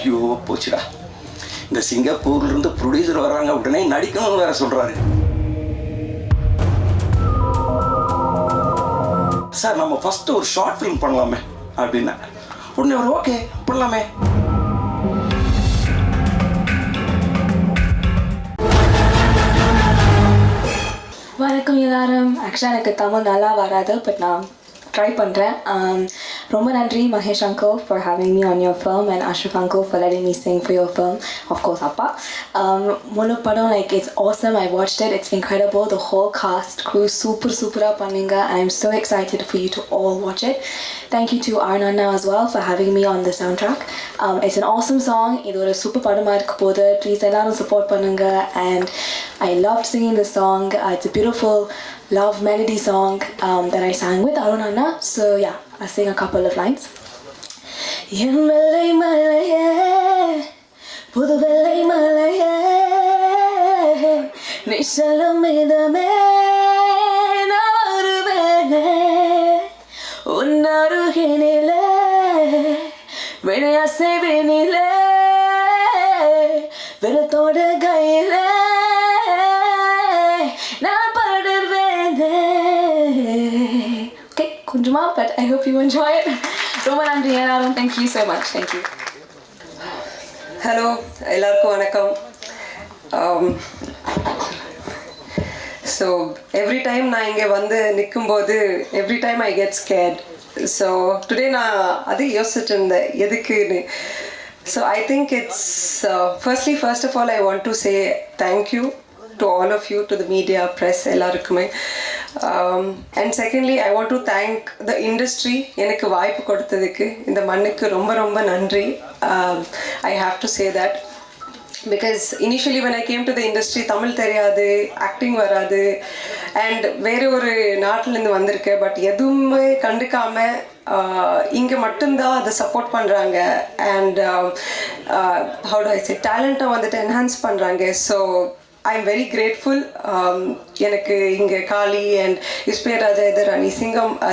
ஐயோ போச்சுடா, இந்த சிங்கப்பூர்லேருந்து ப்ரொடியூசர் வர்றாங்க, உடனே நடிக்கணும்னு வேற சொல்கிறாரு. சார் நம்ம ஃபஸ்ட்டு ஒரு ஷார்ட் ஃபிலிம் பண்ணலாமே அப்படின்னா உடனே ஒரு ஓகே பண்ணலாமே. வணக்கம் எல்லாரும். ஆக்சுவலாக எனக்கு தமிழ் நல்லா வராது, பட் நான் ட்ரை பண்ணுறேன். ரொம்ப நன்றி Mahesh uncle for having me on your film and Ashraf uncle for letting me sing for your film. Of course, அப்பா. முழு படம் like it's awesome. I watched it. It's incredible. The whole cast, crew, super பண்ணீங்க. I'm so excited for you to all watch it. Thank you to Arnanna as well for having me on the soundtrack. It's an awesome song. இது ஒரு super படமாக இருக்க போது. Please எல்லாரும் support பண்ணுங்க. And I loved singing the song. It's a beautiful love melody song that I sang with Arnanna. So yeah, I'll sing a couple of lines. Yemmalai malaye puduvellai malaye nishalam idame navaruvene unnaruginile venyasevinile verathoda gaile naan padarvene. Okay, kunjuma, but I hope you enjoy it. ரொம்ப நன்றி எல்லாரும். Thank you so much. Thank you. Hello, எல்லாருக்கும் வணக்கம். So every time நான் இங்கே வந்து நிற்கும்போது every time I get scared. So today நான் அதே யோசிச்சுட்டு இருந்தேன் எதுக்குன்னு. So I think it's first of all I want to say thank you to all of you, to the media, press, எல்லாருக்குமே. And secondly, I want to thank the industry. எனக்கு வாய்ப்பு கொடுத்ததுக்கு இந்த மண்ணுக்கு ரொம்ப ரொம்ப நன்றி. I have to say that because initially when I came to the industry Tamil தெரியாது, ஆக்டிங் வராது, அண்ட் வேறு ஒரு நாட்டிலேருந்து வந்திருக்கேன். பட் எதுவுமே கண்டுக்காமல் இங்கே மட்டும்தான் அதை சப்போர்ட் பண்ணுறாங்க. அண்ட் ஹவு டு ஐ சே, டேலண்ட்டை வந்துட்டு என்ஹான்ஸ் பண்ணுறாங்க. So I am very grateful. எனக்கு இங்கே காளி அண்ட் இஸ்பே ராஜா எதிராணி,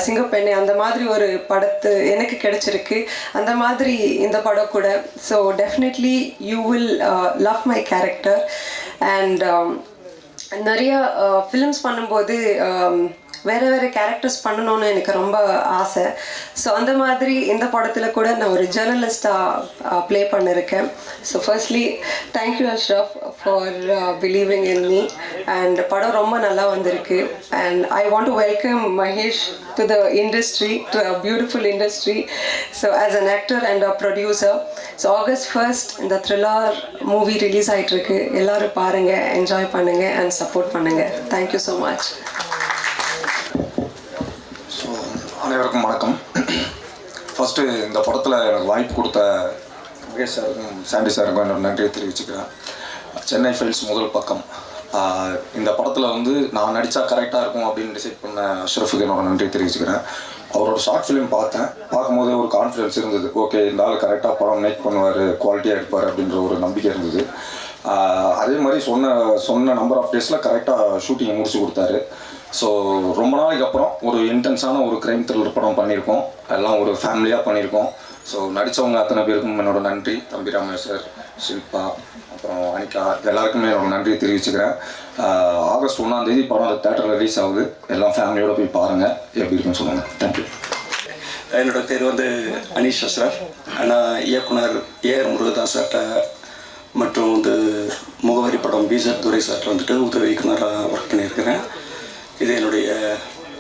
சிங்கப்பெண்ணை அந்த மாதிரி ஒரு படத்து எனக்கு கிடைச்சிருக்கு. அந்த மாதிரி இந்த படம் கூட. So definitely you will love my character. And நிறைய ஃபிலிம்ஸ் பண்ணும்போது வேறு கேரக்டர்ஸ் பண்ணணும்னு எனக்கு ரொம்ப ஆசை. ஸோ அந்த மாதிரி இந்த படத்தில் கூட நான் ஒரு ஜேர்னலிஸ்டாக ப்ளே பண்ணியிருக்கேன். So firstly thank you Ashraf for believing in me. And படம் ரொம்ப நல்லா வந்திருக்கு. And I want to welcome Mahesh to the industry, to a beautiful industry. So as an actor and a producer. So August 1st இந்த thriller movie release ஆகிட்டுருக்கு. எல்லோரும் பாருங்கள், enjoy பண்ணுங்கள் and support பண்ணுங்கள். Thank you so much. அனைவருக்கும் வணக்கம். First இந்த படத்தில் எனக்கு வாய்ப்பு கொடுத்த மகேஷ் சாருக்கும் சாண்டி சாருக்கும் என்னோட நன்றியை தெரிவிச்சுக்கிறேன். சென்னை ஃபைல்ஸ் முதல் பக்கம் இந்த படத்தில் வந்து நான் நடித்தா கரெக்டாக இருக்கும் அப்படின்னு டிசைட் பண்ண அஷ்ரஃபுக்கு என்னோட நன்றியை தெரிவிச்சுக்கிறேன். அவரோட ஷார்ட் ஃபிலிம் பார்த்தேன். பார்க்கும்போதே ஒரு கான்ஃபிடன்ஸ் இருந்தது. ஓகே, இந்த ஆள் கரெக்டாக படம் மேக் பண்ணுவார், குவாலிட்டியாக எடுப்பார் அப்படின்ற ஒரு நம்பிக்கை இருந்தது. அதே மாதிரி சொன்ன நம்பர் ஆஃப் டேஸில் கரெக்டாக ஷூட்டிங்கை முடிச்சு கொடுத்தாரு. ஸோ ரொம்ப நாளைக்கு அப்புறம் ஒரு இன்டென்ஸான ஒரு க்ரைம் த்ரில்லர் படம் பண்ணியிருக்கோம். எல்லாம் ஒரு ஃபேமிலியாக பண்ணியிருக்கோம். ஸோ நடித்தவங்க அத்தனை பேருக்கும் என்னோட நன்றி. தம்பி ராமேஸ்வர், ஷில்பா, அப்புறம் அனிகா, எல்லாருக்குமே என்னோட நன்றியை தெரிவிச்சுக்கிறேன். August 1 படம் தேட்டரில் ரிலீஸ் ஆகுது. எல்லாம் ஃபேமிலியோடு போய் பாருங்கள், எப்படி இருக்குன்னு சொல்லுங்கள். தேங்க்யூ. என்னோட பேர் வந்து அனீஷ் அஷ்ரஃப். ஆனால் இயக்குனர் ஏஆர் முருகதாஸ் சார்ட்ட மற்றும் வந்து முகவரி படம் பிஜர் துரை சார்ட்ட வந்துட்டு உதவி இயக்குனராக ஒர்க் பண்ணியிருக்கிறேன். இது என்னுடைய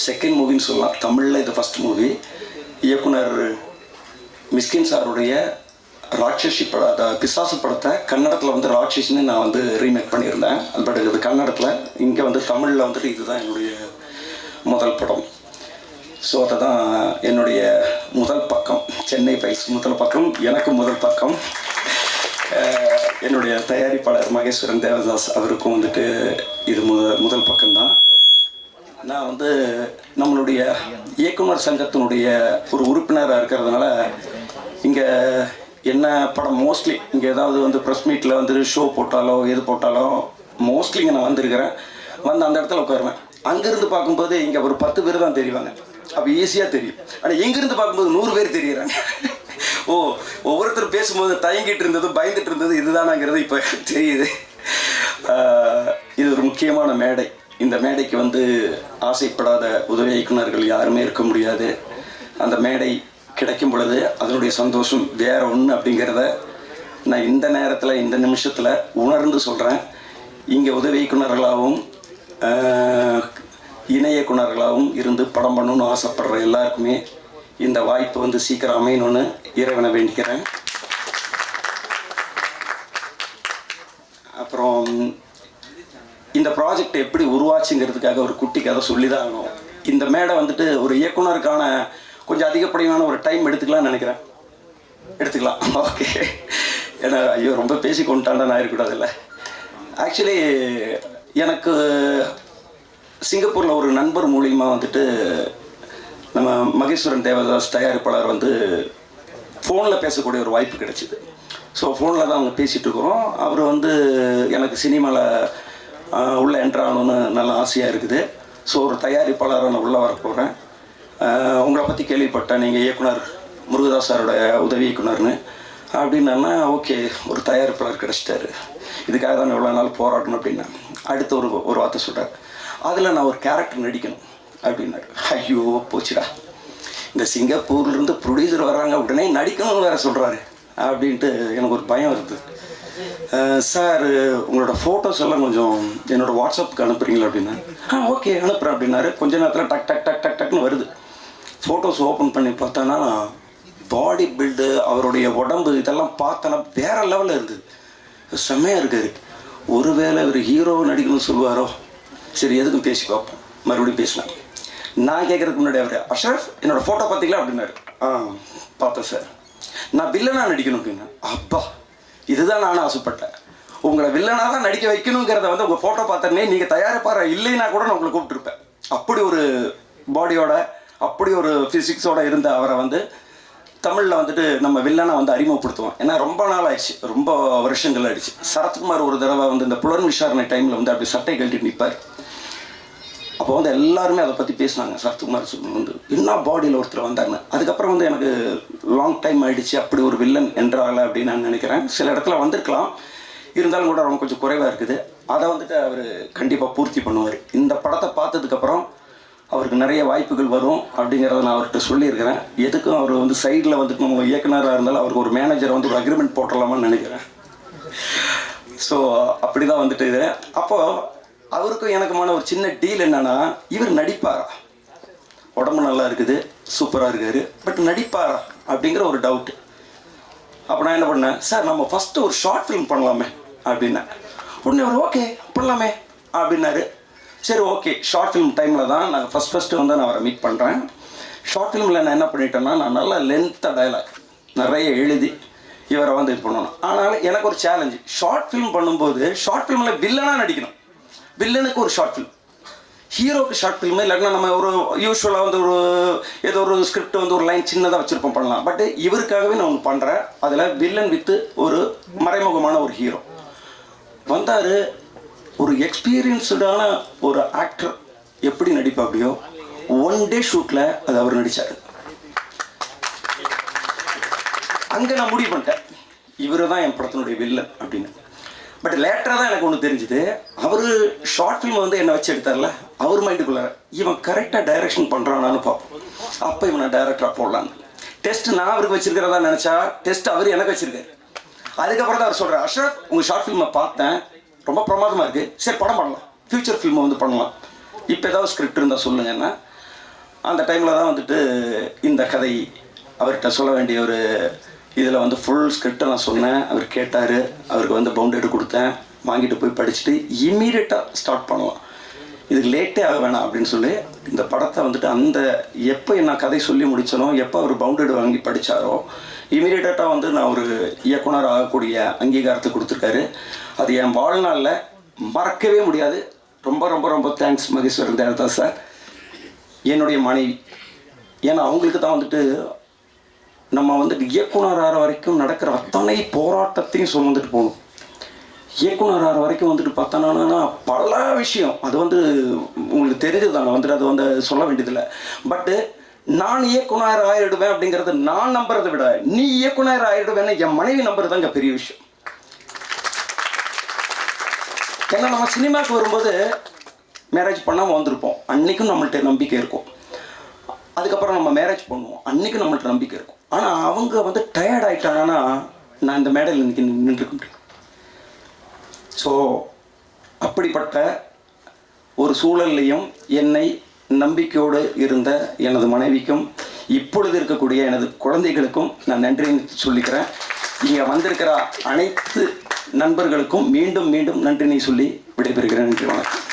செகண்ட் மூவின்னு சொல்லலாம். தமிழில் இது ஃபஸ்ட் மூவி. இயக்குனர் மிஸ்கின் சாருடைய ராட்சசி பிசாசு படத்தை கன்னடத்தில் வந்து ராட்சசின்னு நான் வந்து ரீமேக் பண்ணியிருந்தேன். பட் இது கன்னடத்தில், இங்கே வந்து தமிழில் வந்துட்டு இதுதான் என்னுடைய முதல் படம். ஸோ அதை தான் என்னுடைய முதல் பக்கம். சென்னை ஃபைல்ஸ் முதல் பக்கம், எனக்கு முதல் பக்கம். என்னுடைய தயாரிப்பாளர் மகேஸ்வரன் தேவதாஸ் அவருக்கும் வந்துட்டு இது முதல் பக்கம்தான். நான் வந்து நம்மளுடைய இயக்குனர் சங்கத்தினுடைய ஒரு உறுப்பினராக இருக்கிறதுனால இங்கே என்ன படம் மோஸ்ட்லி இங்கே ஏதாவது வந்து ப்ரெஸ் மீட்டில் வந்து ஷோ போட்டாலோ எது போட்டாலோ மோஸ்ட்லி இங்கே நான் வந்திருக்கிறேன். வந்து அந்த இடத்துல உட்காருவேன். அங்கேருந்து பார்க்கும்போது இங்கே ஒரு 10 பேர் தான் தெரிவாங்க. அப்போ ஈஸியாக தெரியும். ஆனால் எங்கேருந்து பார்க்கும்போது 100 பேர் தெரியுறாங்க. ஓ, ஒவ்வொருத்தரும் பேசும்போது தயங்கிட்டு இருந்தது, பயந்துட்டு இருந்தது இதுதானாங்கிறது இப்போ தெரியுது. இது ஒரு முக்கியமான மேடை. இந்த மேடைக்கு வந்து ஆசைப்படாத உதவி இயக்குனர்கள் யாருமே இருக்க முடியாது. அந்த மேடை கிடைக்கும் பொழுது அதனுடைய சந்தோஷம் வேற ஒன்று அப்படிங்கிறத நான் இந்த நேரத்தில் இந்த நிமிஷத்தில் உணர்ந்து சொல்கிறேன். இங்கே உதவி இயக்குனர்களாகவும் இணை இயக்குனர்களாகவும் இருந்து படம் பண்ணணும்னு ஆசைப்படுற எல்லாருக்குமே இந்த வாய்ப்பு வந்து சீக்கிரம் அமையணும்னு இறைவனை வேண்டிக்கிறேன். அப்புறம் இந்த ப்ராஜெக்ட் எப்படி உருவாச்சுங்கிறதுக்காக ஒரு குட்டி கதை சொல்லி தான் ஆகணும். இந்த மேடை வந்துட்டு ஒரு இயக்குனருக்கான கொஞ்சம் அதிகப்படியான ஒரு டைம் எடுத்துக்கலாம்னு நினைக்கிறேன். எடுத்துக்கலாம், ஓகே. ஏன்னா ஐயோ ரொம்ப பேசி கொண்டாண்டா நான் இருக்கக்கூடாது இல்லை. ஆக்சுவலி எனக்கு சிங்கப்பூரில் ஒரு நண்பர் மூலியமாக வந்துட்டு நம்ம மகேஸ்வரன் தேவதாஸ் தயாரிப்பாளர் வந்து ஃபோனில் பேசக்கூடிய ஒரு வாய்ப்பு கிடைச்சிது. ஸோ ஃபோனில் தான் அவங்க பேசிகிட்டு இருக்கிறோம். அவர் வந்து எனக்கு சினிமாவில் உள்ளே என்ட்ராகணுன்னு நல்ல ஆசையாக இருக்குது. ஸோ ஒரு தயாரிப்பாளரை நான் உள்ளே வர போகிறேன், உங்களை பற்றி கேள்விப்பட்டேன், நீங்கள் இயக்குனர் முருகதாஸ் சாரோட உதவி இயக்குனர்னு அப்படின்னா. ஓகே, ஒரு தயாரிப்பாளர் கிடச்சிட்டாரு, இதுக்காக தான் எவ்வளோ நாள் போராடணும் அப்படின்னா. அடுத்து ஒரு வார்த்தை சொல்கிறார், அதில் நான் ஒரு கேரக்டர் நடிக்கணும் அப்படின்னாரு. ஐயோ போச்சுடா, இந்த சிங்கப்பூர்லேருந்து ப்ரொடியூசர் வர்றாங்க, உடனே நடிக்கணும்னு வேறு சொல்கிறாரு அப்படின்ட்டு எனக்கு ஒரு பயம் வருது. சார் உங்களோட ஃபோட்டோஸ் எல்லாம் கொஞ்சம் என்னோடய வாட்ஸ்அப்புக்கு அனுப்புறீங்களா அப்படின்னா. ஓகே அனுப்புகிறேன் அப்படின்னாரு. கொஞ்ச நேரத்தில் டக் டக் டக் டக் டக்னு வருது. ஃபோட்டோஸ் ஓப்பன் பண்ணி பார்த்தோன்னா பாடி பில்டு, அவருடைய உடம்பு இதெல்லாம் பார்த்தோன்னா வேறு லெவலில் இருந்தது. செம்மையாக இருக்காரு. ஒருவேளை இவர் ஹீரோ நடிக்கணும்னு சொல்லுவாரோ. சரி எதுக்கும் பேசி பார்ப்போம், மறுபடியும் பேசலாம். நான் கேட்குறதுக்கு முன்னாடி அவர், அஷ்ரஃப் என்னோடய ஃபோட்டோ பார்த்தீங்களா அப்படின்னாரு. பார்த்தேன் சார். நான் வில்லனாக நடிக்கணும் அப்படின்னா. அப்பா, இதுதான் நானும் ஆசைப்பட்டேன். உங்களை வில்லனாக தான் நடிக்க வைக்கணுங்கிறத வந்து உங்கள் ஃபோட்டோ பார்த்தோன்னே நீங்கள் தயாரிப்பார இல்லைன்னா கூட நான் உங்களை கூப்பிட்டுருப்பேன். அப்படி ஒரு பாடியோட, அப்படி ஒரு ஃபிசிக்ஸோட இருந்த அவரை வந்து தமிழில் வந்துட்டு நம்ம வில்லனை வந்து அறிமுகப்படுத்துவோம். ஏன்னா ரொம்ப நாள் ஆயிடுச்சு, ரொம்ப வருஷங்கள் ஆயிடுச்சு. சரத்குமார் ஒரு தடவை வந்து இந்த புலன் விசாரணை டைமில் வந்து அப்படி சட்டை கழட்டி நிற்பார். அப்போ வந்து எல்லாருமே அதை பற்றி பேசினாங்க. சரத்குமார் வந்து என்ன பாடியில் ஒருத்தர் வந்தாங்க. அதுக்கப்புறம் வந்து எனக்கு லாங் டைம் ஆகிடுச்சு அப்படி ஒரு வில்லன் என்றால அப்படின்னு நான் நினைக்கிறேன். சில இடத்துல வந்திருக்கலாம், இருந்தாலும் கூட ரொம்ப கொஞ்சம் குறைவாக இருக்குது. அதை வந்துட்டு அவர் கண்டிப்பாக பூர்த்தி பண்ணுவார். இந்த படத்தை பார்த்ததுக்கப்புறம் அவருக்கு நிறைய வாய்ப்புகள் வரும் அப்படிங்கிறத நான் அவர்கிட்ட சொல்லியிருக்கிறேன். எதுக்கும் அவர் வந்து சைடில் வந்துட்டு நம்ம இயக்குனராக இருந்தாலும் அவருக்கு ஒரு மேனேஜரை வந்து ஒரு அக்ரிமெண்ட் போட்டுடலாமான்னு நினைக்கிறேன். ஸோ அப்படி தான் வந்துட்டு இது. அப்போது அவருக்கும் எனக்குமான ஒரு சின்ன டீல் என்னன்னா, இவர் நடிப்பாரா, உடம்பு நல்லா இருக்குது, சூப்பராக இருக்காரு, பட் நடிப்பாரா அப்படிங்கிற ஒரு டவுட்டு. அப்போ நான் என்ன பண்ணேன், சார் நம்ம ஃபஸ்ட்டு ஒரு ஷார்ட் ஃபிலிம் பண்ணலாமே அப்படின்னேன். உடனே அவர் ஓகே பண்ணலாமே அப்படின்னாரு. சரி ஓகே, ஷார்ட் ஃபிலிம் டைமில் தான் நான் ஃபஸ்ட்டு வந்து நான் அவரை மீட் பண்ணுறேன். ஷார்ட் ஃபிலிமில் நான் என்ன பண்ணிட்டேன்னா, நான் நல்லா லென்த்தாக டயலாக் நிறைய எழுதி இவரை வந்து இது பண்ணணும். ஆனால் எனக்கு ஒரு சேலஞ்சு, ஷார்ட் ஃபிலிம் பண்ணும்போது ஷார்ட் ஃபிலிமில் வில்லனாக நடிக்கணும். வில்லனுக்கு ஒரு ஷார்ட் ஃபிலிம், ஹீரோக்கு ஷார்ட் ஃபிலிமு. இல்லைன்னா நம்ம ஒரு யூஸ்வலாக வந்து ஒரு ஏதோ ஒரு ஸ்கிரிப்ட் வந்து ஒரு லைன் சின்னதாக வச்சுருப்போம், பண்ணலாம். பட் இவருக்காகவே நான் ஒன்று பண்ணுறேன். அதில் வில்லன் வித்து ஒரு மறைமுகமான ஒரு ஹீரோ வந்தார். ஒரு எக்ஸ்பீரியன்ஸ்டான ஒரு ஆக்டர் எப்படி நடிப்பா அப்படியோ ஒன் டே ஷூட்டில் அது அவர் நடித்தார். அங்கே நான் முடிவு பண்ணிட்டேன், இவர் தான் என் படத்தினுடைய வில்லன் அப்படின்னு. பட் லேட்டராக தான் எனக்கு ஒன்று தெரிஞ்சுது, அவர் ஷார்ட் ஃபிலிம் வந்து என்னை வச்சு எடுத்தார்ல, அவர் மைண்டுக்குள்ளார இவன் கரெக்டாக டைரக்ஷன் பண்ணுறானான்னு பார்ப்போம். அப்போ இவனை டைரக்டராக போடலான்னு டெஸ்ட் நான் அவருக்கு வச்சிருக்கிறதா நினச்சா, டெஸ்ட் அவர் எனக்கு வச்சிருக்காரு. அதுக்கப்புறம் தான் அவர் சொல்கிறார், அஷ்ரஃப் உங்கள் ஷார்ட் ஃபிலிமை பார்த்தேன், ரொம்ப பிரமாதமாக இருக்குது, சரி படம் பண்ணலாம், ஃப்யூச்சர் ஃபில்மை வந்து பண்ணலாம், இப்போ ஏதாவது ஸ்கிரிப்ட் இருந்தால் சொல்லுங்கன்னா. அந்த டைமில் தான் வந்துட்டு இந்த கதை அவர்கிட்ட சொல்ல வேண்டிய ஒரு இதில் வந்து ஃபுல் ஸ்கிரிப்டை நான் சொன்னேன். அவர் கேட்டார், அவருக்கு வந்து பவுண்டேடு கொடுத்தேன், வாங்கிட்டு போய் படிச்சுட்டு இம்மீடியட்டாக ஸ்டார்ட் பண்ணலாம், இதுக்கு லேட்டே ஆக வேணாம் அப்படின்னு சொல்லி இந்த படத்தை வந்துட்டு அந்த எப்போ நான் கதை சொல்லி முடித்தனோ, எப்போ அவர் பவுண்டேடு வாங்கி படித்தாரோ இமீடியட்டாக வந்து நான் ஒரு இயக்குனர் ஆகக்கூடிய அங்கீகாரத்தை கொடுத்துருக்காரு. அது என் வாழ்நாளில் மறக்கவே முடியாது. ரொம்ப ரொம்ப ரொம்ப தேங்க்ஸ் மகேஸ்வரன் தேவதாஸ் சார், என்னுடைய மனைவி. ஏன்னா அவங்களுக்கு தான் வந்துட்டு நம்ம வந்துட்டு இயக்குனர் ஆகிற வரைக்கும் நடக்கிற அத்தனை போராட்டத்தையும் சுமந்துட்டு போகணும். இயக்குனர் ஆகிற வரைக்கும் வந்துட்டு பார்த்தோன்னா பல விஷயம் அது வந்து உங்களுக்கு தெரிஞ்சது தாங்க, வந்துட்டு அது வந்து சொல்ல வேண்டியதில்லை. பட்டு நான் இயக்குனர் ஆயிடுவேன் அப்படிங்கிறது நான் நம்புறதை விட நீ இயக்குனர் ஆயிடுவேன்னு என் மனைவி நம்புறது தாங்க பெரிய விஷயம். ஏன்னா நம்ம சினிமாவுக்கு வரும்போது மேரேஜ் பண்ணாமல் வந்திருப்போம், அன்னைக்கும் நம்மள்ட்ட நம்பிக்கை இருக்கும். அதுக்கப்புறம் நம்ம மேரேஜ் பண்ணுவோம், அன்னைக்கும் நம்மள்ட்ட நம்பிக்கை இருக்கும். ஆனால் அவங்க வந்து டயர்ட் ஆகிட்டாங்கன்னா நான் இந்த மேடையில் இன்னைக்கு நின்றுக்க முடியும். ஸோ அப்படிப்பட்ட ஒரு சூழல்லையும் என்னை நம்பிக்கையோடு இருந்த எனது மனைவிக்கும் இப்பொழுது இருக்கக்கூடிய எனது குழந்தைகளுக்கும் நான் நன்றின்னு சொல்லிக்கிறேன். இங்கே வந்திருக்கிற அனைத்து நண்பர்களுக்கும் மீண்டும் மீண்டும் நன்றினை சொல்லி விடைபெறுகிறேன். நன்றி, வணக்கம்.